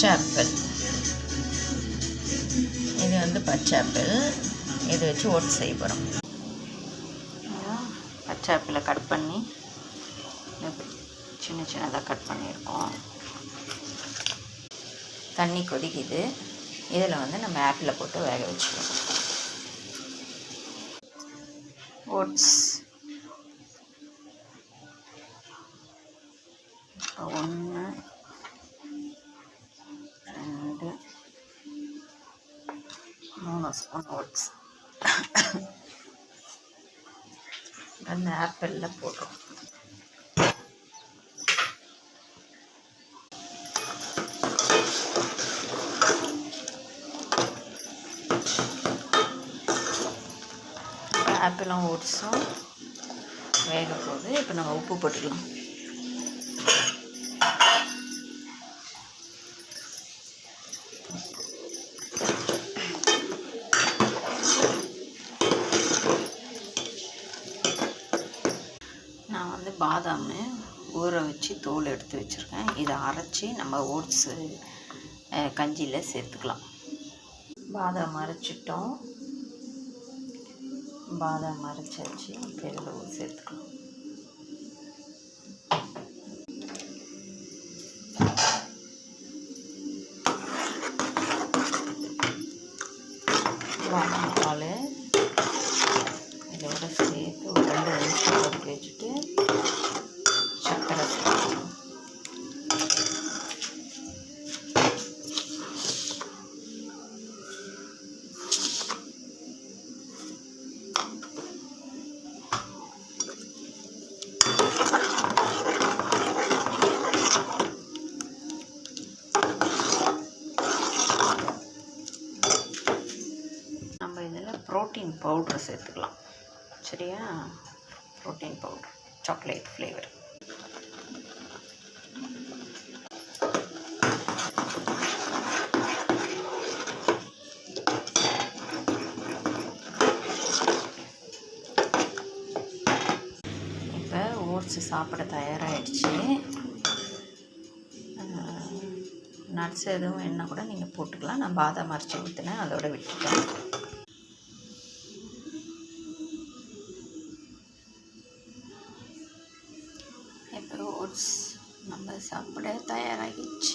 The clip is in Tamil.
பச்சை ஆப்பிள். இது வந்து பச்சை ஆப்பிள். இதை வச்சு ஓட்ஸ் செய்ய போகிறோம். பச்சை ஆப்பிளை கட் பண்ணி சின்ன சின்னதாக கட் பண்ணியிருக்கோம். தண்ணி கொதிக்குது. இதில் வந்து நம்ம ஆப்பிளை போட்டு வேக வச்சுக்கலாம். ஓட்ஸ் 1 2 3 ஸ்பூன் ஓட்ஸ் அந்த ஆப்பிளில் போடுறோம். ஆப்பிளும் ஓட்ஸும் வேக போகுது. இப்போ நம்ம உப்பு போட்டுக்கலாம். நான் வந்து பாதாம் ஊற வச்சு தோல் எடுத்து வச்சுருக்கேன். இதை அரைச்சி நம்ம ஓட்ஸு கஞ்சியில் சேர்த்துக்கலாம். பாதாம் அரைச்சிட்டோம். பாதாம் அரைச்சாச்சு. இப்போ இதில் சேர்த்துக்கலாம். பாதாம் பால் இதோட சேர்த்து ஒரு 2 நிமிஷம் கொதிக்க வச்சுட்டு சர்க்கரை சேர்த்துக்கலாம். நம்ம இதில் ப்ரோட்டீன் பவுடர் சேர்த்துக்கலாம். சரியா? Protein powder chocolate flavour. இப்போ ஓட்ஸ் சாப்பிட தயாராகிடுச்சு. நட்ஸ் எதுவும் வேணுன்னா கூட நீங்கள் போட்டுக்கலாம். நான் பாதாம் அரைச்சி ஊற்றினேன், அதோட விட்டுட்டேன். இப்போ ஓட்ஸ் நம்ம சாப்பிட தயாராகிடுச்சு.